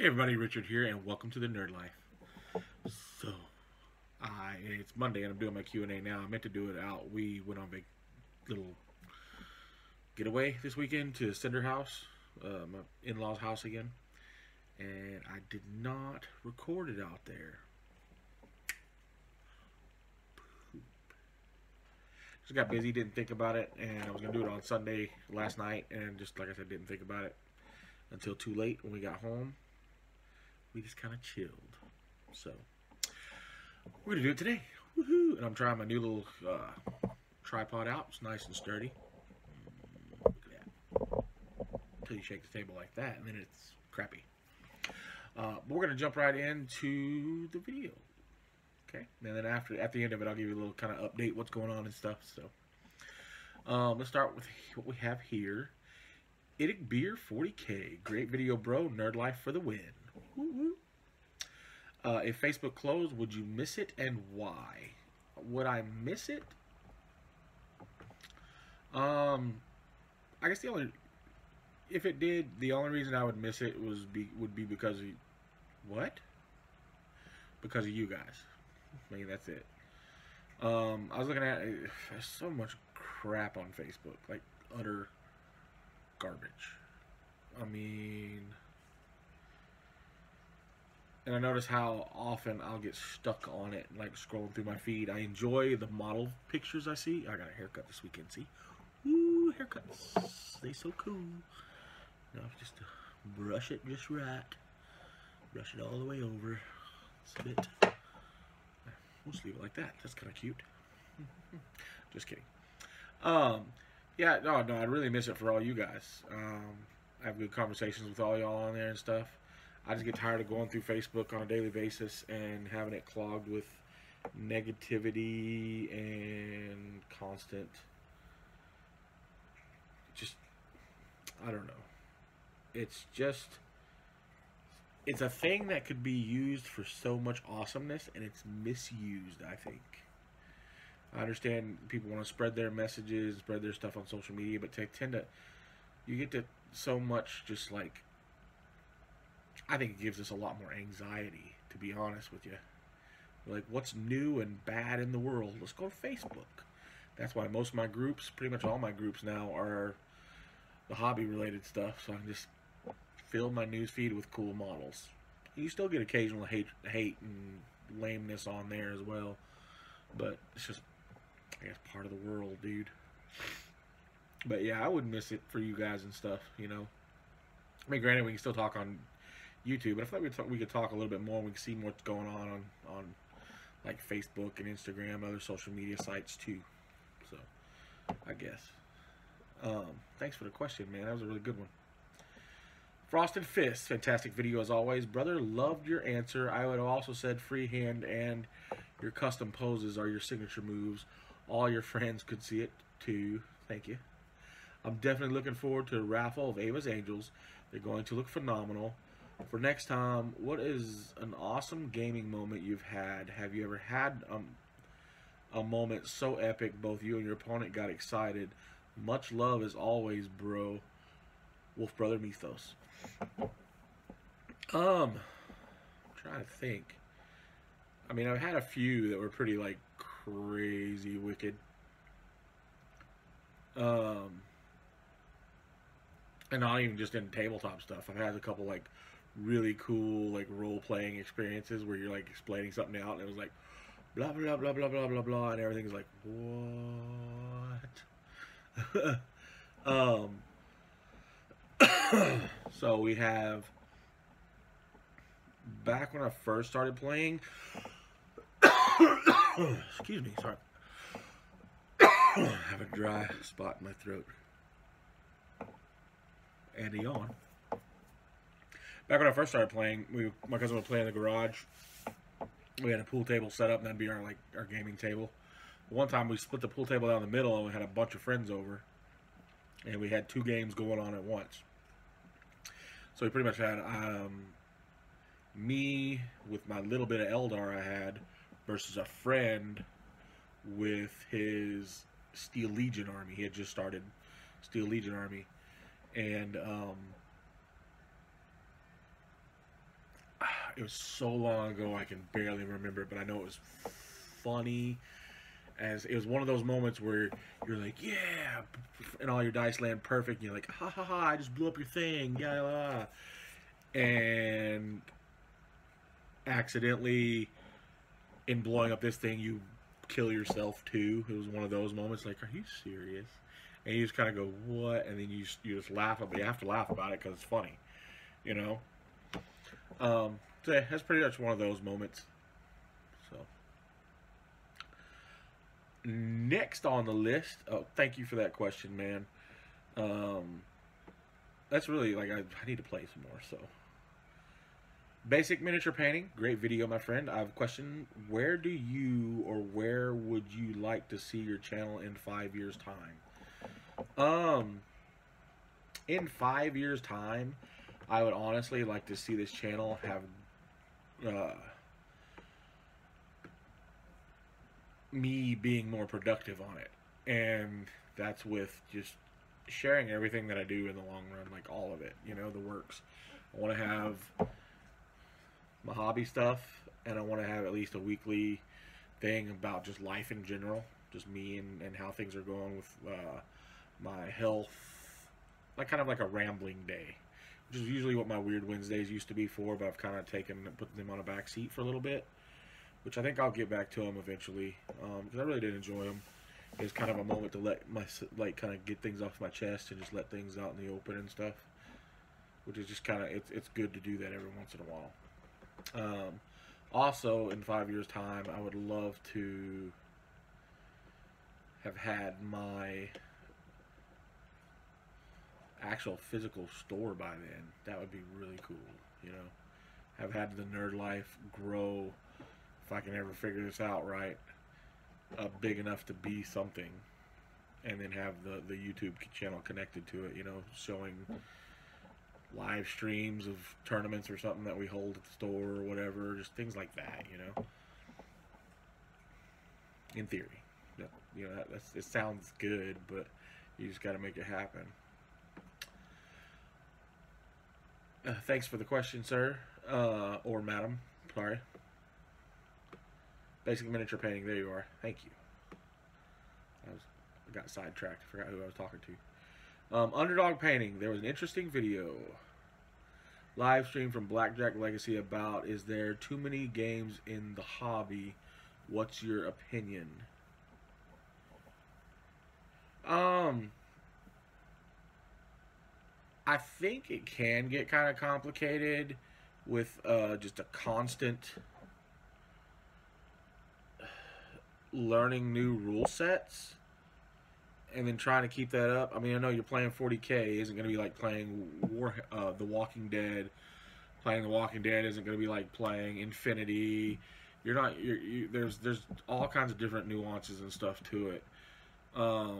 everybody, Richard here, and welcome to the Nerd Life. So, it's Monday, and I'm doing my Q&A now. I meant to do it out. We went on a little getaway this weekend to Cinder House, my in-laws' house again, and I did not record it out there. Poop. Just got busy, didn't think about it, and I was gonna do it on Sunday last night, and just like I said, didn't think about it until too late when we got home. We just kind of chilled. So, we're going to do it today. Woohoo! And I'm trying my new little tripod out. It's nice and sturdy. Look at that. Until you shake the table like that, and then it's crappy. But we're going to jump right into the video. Okay? And then at the end of it, I'll give you a little kind of update what's going on and stuff. So, let's start with what we have here. Idic Beer 40K. Great video, bro. Nerd life for the win. Woo-woo. If Facebook closed, would you miss it, and why? Would I miss it? I guess if it did, the only reason I would miss it would be because of what? Because of you guys. I mean, that's it. I was looking at there's so much crap on Facebook, like utter garbage. I mean, and I notice how often I'll get stuck on it, like scrolling through my feed. I enjoy the model pictures I see. I got a haircut this weekend, see? Ooh, haircuts. They so cool. Now just to brush it just right. Brush it all the way over. Spit. We'll just leave it like that. That's kind of cute. Just kidding. Yeah, no, I really miss it for all you guys. I have good conversations with all y'all on there and stuff. I just get tired of going through Facebook on a daily basis and having it clogged with negativity and constant, just, I don't know. It's a thing that could be used for so much awesomeness, and it's misused, I think. I understand people want to spread their messages, spread their stuff on social media, but you get to so much just like, I think it gives us a lot more anxiety, to be honest with you. Like, what's new and bad in the world? Let's go to Facebook. That's why most of my groups, pretty much all my groups now, are the hobby-related stuff, so I can just fill my news feed with cool models. You still get occasional hate and lameness on there as well, but it's just, I guess, part of the world, dude. But yeah, I would miss it for you guys and stuff, you know. I mean, granted, we can still talk on YouTube, but I feel like we could talk a little bit more. We can see what's going on like Facebook and Instagram, other social media sites too. So, I guess. Thanks for the question, man. That was a really good one. Frosted Fist, fantastic video as always. Brother, loved your answer. I would have also said freehand and your custom poses are your signature moves. All your friends could see it too. Thank you. I'm definitely looking forward to a raffle of Ava's Angels. They're going to look phenomenal. For next time, what is an awesome gaming moment you've had? Have you ever had a moment so epic both you and your opponent got excited? Much love as always, bro. Wolf Brother Mythos. I'm trying to think. I mean, I've had a few that were pretty, like, crazy wicked. And not even just in tabletop stuff. I've had a couple, like, really cool, like, role-playing experiences where you're, like, explaining something out and it was like, blah, blah, blah, blah, blah, blah, blah, and everything's like, what? So we have, back when I first started playing, excuse me, sorry. I have a dry spot in my throat. And a yawn. Back when I first started playing, my cousin would play in the garage. We had a pool table set up, and that'd be our gaming table. One time we split the pool table down the middle, and we had a bunch of friends over, and we had 2 games going on at once. So we pretty much had me with my little bit of Eldar I had versus a friend with his Steel Legion army. He had just started Steel Legion army, and It was so long ago I can barely remember it, but I know it was funny. As it was one of those moments where you're like, yeah, and all your dice land perfect, and you're like, ha ha ha, I just blew up your thing, yeah, and accidentally, in blowing up this thing, you kill yourself too. It was one of those moments, like, are you serious? And you just kind of go, what? And then you just laugh, but you have to laugh about it because it's funny, you know. So yeah, that's pretty much one of those moments. So next on the list, oh, thank you for that question, man. That's really like I need to play some more. So basic miniature painting, great video, my friend. I have a question: where do you or where would you like to see your channel in 5 years' time? In 5 years' time, I would honestly like to see this channel have me being more productive on it, and that's with just sharing everything that I do in the long run, like all of it, you know, the works. I want to have my hobby stuff, and I want to have at least a weekly thing about just life in general, just me and how things are going with my health, like kind of like a rambling day, which is usually what my Weird Wednesdays used to be for, but I've kind of taken and put them on a back seat for a little bit, which I think I'll get back to them eventually, because I really did enjoy them. It's kind of a moment to let my, like, kind of get things off my chest and just let things out in the open and stuff, which is just kind of, it's good to do that every once in a while. Also, in 5 years' time, I would love to have had my actual physical store by then. That would be really cool, you know. Have had the nerd life grow, if I can ever figure this out right, big enough to be something, and then have the YouTube channel connected to it, you know, showing live streams of tournaments or something that we hold at the store or whatever, just things like that, you know. In theory, you know, it sounds good, but you just got to make it happen. Thanks for the question, sir, or madam. Sorry. Basic miniature painting. There you are. Thank you. I got sidetracked. I forgot who I was talking to. Underdog painting. There was an interesting video live stream from Blackjack Legacy about, is there too many games in the hobby? What's your opinion? I think it can get kind of complicated with just a constant learning new rule sets and then trying to keep that up. I mean, I know you're playing 40K isn't going to be like playing The Walking Dead. Playing The Walking Dead isn't going to be like playing Infinity. You're not. There's all kinds of different nuances and stuff to it. I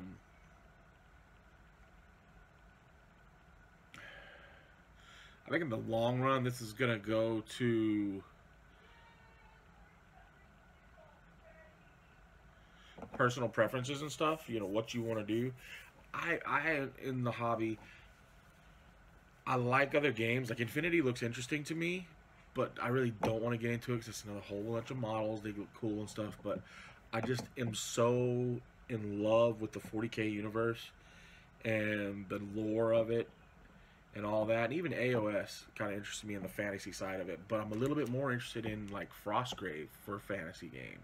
think in the long run, this is going to go to personal preferences and stuff. You know, what you want to do. I in the hobby, I like other games. Like Infinity looks interesting to me, but I really don't want to get into it because it's another whole bunch of models. They look cool and stuff, but I just am so in love with the 40K universe and the lore of it and all that. And even AOS kind of interested me in the fantasy side of it, but I'm a little bit more interested in like Frostgrave for a fantasy game.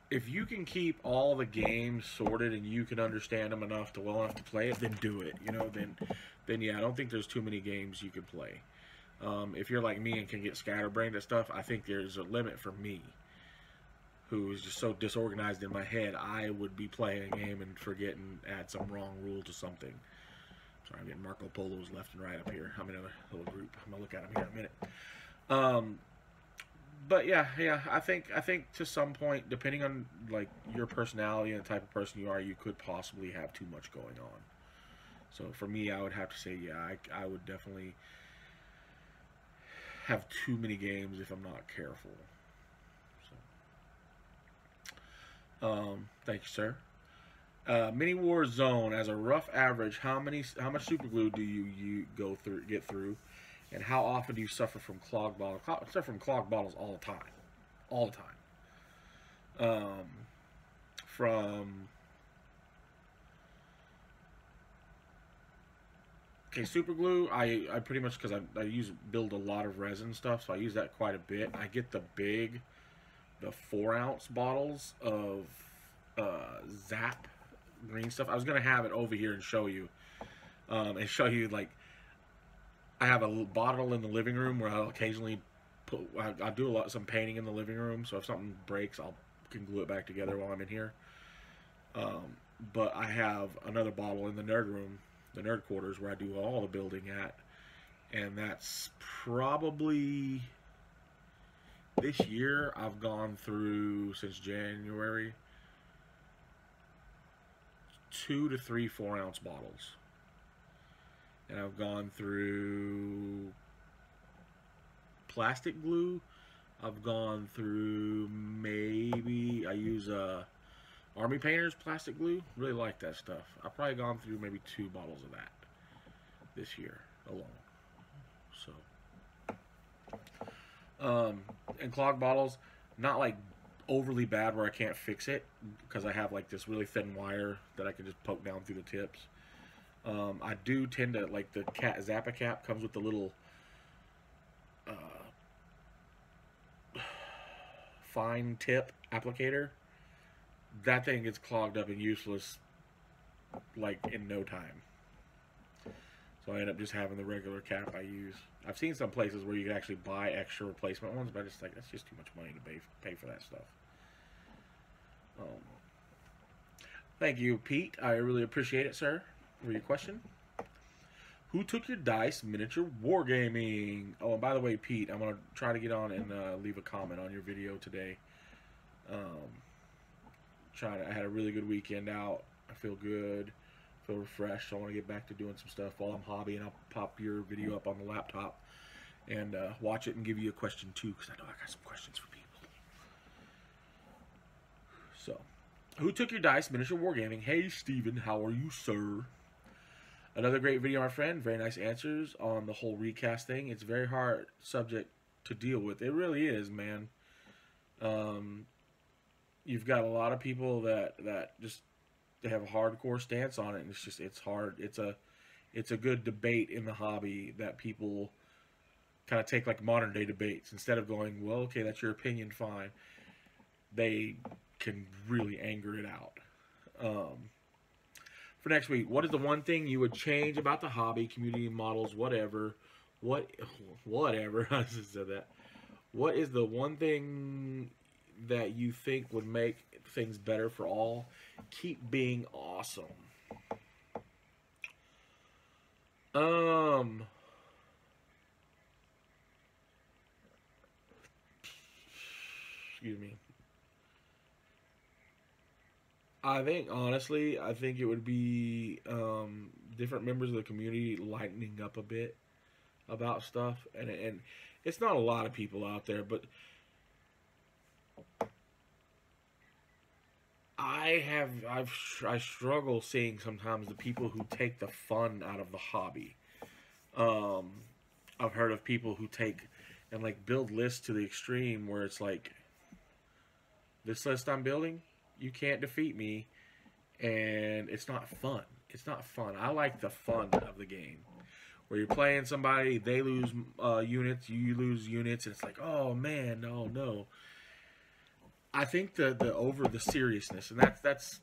If you can keep all the games sorted and you can understand them enough to well enough to play it, then do it. You know, then yeah, I don't think there's too many games you could play. If you're like me and can get scatterbrained at stuff, I think there's a limit for me, who is just so disorganized in my head. I would be playing a game and forget and add some wrong rule to something. Sorry, I'm getting Marco Polos left and right up here. I'm in a little group. I'm gonna look at them here in a minute. But yeah, I think to some point, depending on like your personality and the type of person you are, you could possibly have too much going on. So for me, I would have to say, yeah, I would definitely have too many games if I'm not careful. So, thank you, sir. Mini War Zone, as a rough average, how much super glue do you get through, and how often do you suffer from clogged bottles? I suffer from clogged bottles all the time, all the time. From Okay, super glue, I pretty much, because I build a lot of resin stuff, so I use that quite a bit. I get the 4-ounce bottles of Zap green stuff. I was gonna have it over here and show you, like, I have a bottle in the living room where I'll occasionally I do some painting in the living room, so if something breaks, can glue it back together while I'm in here. But I have another bottle in the nerd room, the nerd quarters, where I do all the building at, and that's probably, this year I've gone through, since January, 2 to 3 4-ounce bottles, and I've gone through plastic glue. I've gone through, maybe I use Army Painter's plastic glue. Really like that stuff. I've probably gone through maybe 2 bottles of that this year alone. So, and clogged bottles, not like overly bad where I can't fix it, because I have like this really thin wire that I can just poke down through the tips. I do tend to like the Zappa cap comes with the little fine tip applicator. That thing gets clogged up and useless like in no time. So I end up just having the regular cap I use. I've seen some places where you can actually buy extra replacement ones, but I just like, that's just too much money to pay for that stuff. Thank you, Pete. I really appreciate it, sir, for your question. Who took your dice miniature wargaming? Oh, and by the way, Pete, I'm going to try to get on and leave a comment on your video today. I had a really good weekend out. I feel good, feel refreshed. So I want to get back to doing some stuff while I'm hobbying. I'll pop your video up on the laptop and watch it and give you a question too, because I know I got some questions for people. So, who took your dice miniature wargaming? Hey, Steven, how are you, sir? Another great video, my friend. Very nice answers on the whole recast thing. It's a very hard subject to deal with. It really is, man. You've got a lot of people that just, they have a hardcore stance on it, and it's hard. It's a good debate in the hobby that people kind of take like modern day debates. Instead of going, well, okay, that's your opinion, fine, they can really anger it out. For next week, what is the one thing you would change about the hobby, community models, whatever? Whatever. I just said that. What is the one thing that you think would make things better for all? Keep being awesome. Excuse me. I think, honestly, it would be different members of the community lightening up a bit about stuff, and it's not a lot of people out there, but I struggle seeing sometimes the people who take the fun out of the hobby. I've heard of people who take and like build lists to the extreme where it's like, this list I'm building, you can't defeat me, and it's not fun. It's not fun. I like the fun of the game, where you're playing somebody, they lose units, you lose units, and it's like, oh man, no. I think the seriousness, and that's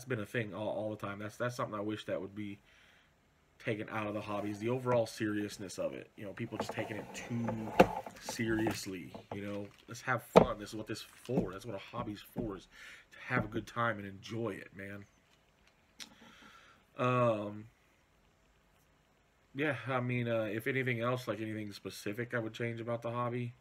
been a thing all the time. That's something I wish that would be taken out of the hobbies. The overall seriousness of it. You know, people just taking it too seriously. You know, let's have fun. This is what this is for. That's what a hobby's for, is to have a good time and enjoy it, man. Yeah, I mean, if anything else, like anything specific I would change about the hobby.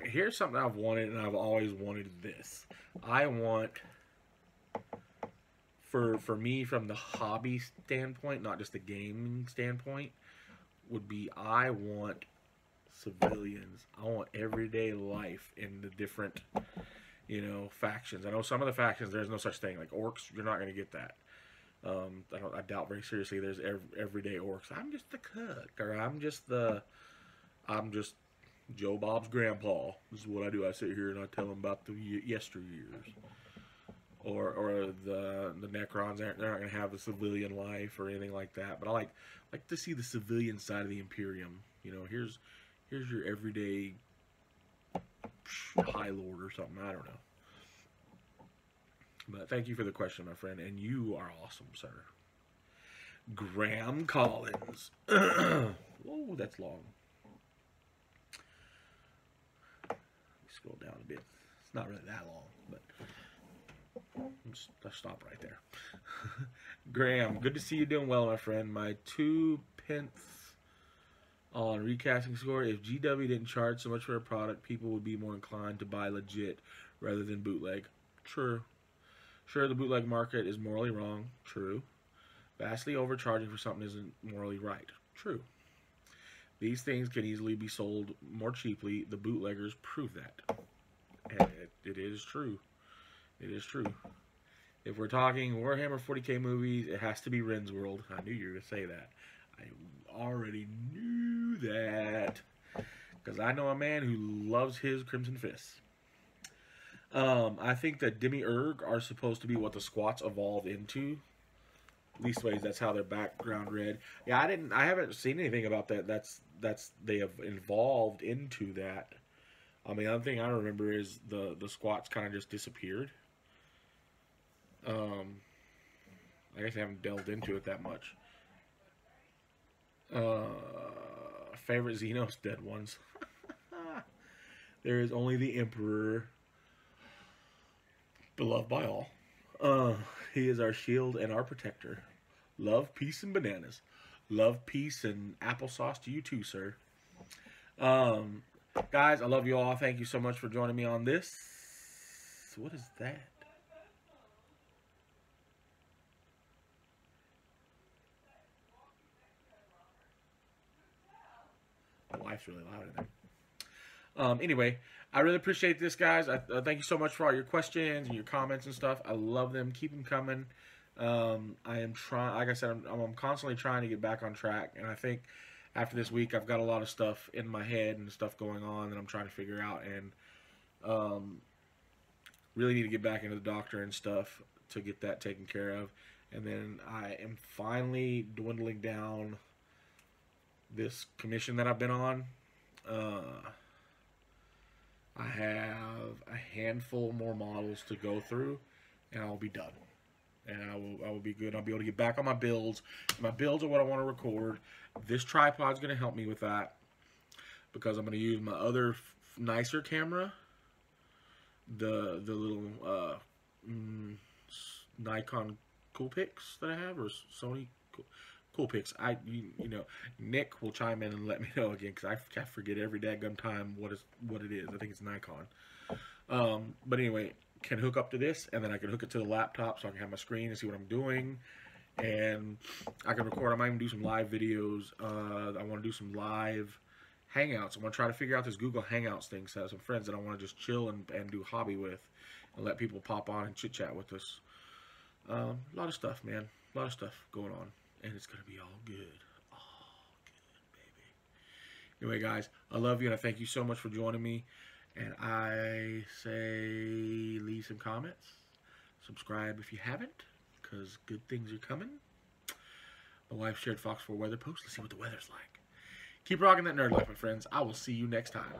Here's something I've wanted, and I've always wanted this. I want, for me, from the hobby standpoint, not just the gaming standpoint, would be, I want civilians. I want everyday life in the different, you know, factions. I know some of the factions there's no such thing. Like orcs, you're not going to get that. I doubt very seriously there's everyday orcs. I'm just the cook, or I'm just Joe Bob's grandpa. This is what I do. I sit here and I tell him about the yesteryears. Or the Necrons, they're not going to have a civilian life or anything like that. But I like to see the civilian side of the Imperium. You know, here's your everyday High Lord or something. I don't know. But thank you for the question, my friend, and you are awesome, sir. Graham Collins. Whoa, that's long. Let me scroll down a bit. It's not really that long, but I'll stop right there. Graham, good to see you doing well, my friend. My 2 pence on recasting score. If GW didn't charge so much for a product, people would be more inclined to buy legit rather than bootleg. True. Sure, the bootleg market is morally wrong. True. Vastly overcharging for something isn't morally right. True. These things can easily be sold more cheaply. The bootleggers prove that. And it is true. It is true. If we're talking Warhammer 40k movies, it has to be Ren's World. I knew you were going to say that. I already knew that. Because I know a man who loves his Crimson Fists. I think that Demi-Urg are supposed to be what the squats evolved into. Leastways, that's how their background read. Yeah, I haven't seen anything about that. They have evolved into that. I mean, the other thing I remember is the squats kind of just disappeared. I guess I haven't delved into it that much. Favorite Xenos dead ones. There is only the Emperor. Beloved by all. He is our shield and our protector. Love, peace, and bananas. Love, peace, and applesauce to you too, sir. Guys, I love you all. Thank you so much for joining me on this. What is that? My wife's really loud in there. Anyway, I really appreciate this, guys. Thank you so much for all your questions and your comments and stuff. I love them. Keep them coming. I am trying, like I said, I'm constantly trying to get back on track. And I think after this week, I've got a lot of stuff in my head and stuff going on that I'm trying to figure out. And really need to get back into the doctor and stuff to get that taken care of. And then I am finally dwindling down this commission that I've been on. I have a handful more models to go through, and I'll be done. And I will be good. I'll be able to get back on my builds. My builds are what I want to record. This tripod's going to help me with that because I'm going to use my other nicer camera, the little Nikon Coolpix that I have, or Sony Coolpix. You know, Nick will chime in and let me know again because I forget every daggum time what it is. I think it's Nikon. But anyway, can hook up to this, and then I can hook it to the laptop so I can have my screen and see what I'm doing, and I can record. I might even do some live videos. I want to do some live hangouts. I'm going to try to figure out this Google Hangouts thing, so I have some friends that I want to just chill and do hobby with and let people pop on and chit chat with us. A lot of stuff, man. A lot of stuff going on. And it's going to be all good. All good, baby. Anyway, guys, I love you, and I thank you so much for joining me. And I say leave some comments. Subscribe if you haven't, because good things are coming. My wife shared Fox 4 weather post. Let's see what the weather's like. Keep rocking that nerd life, my friends. I will see you next time.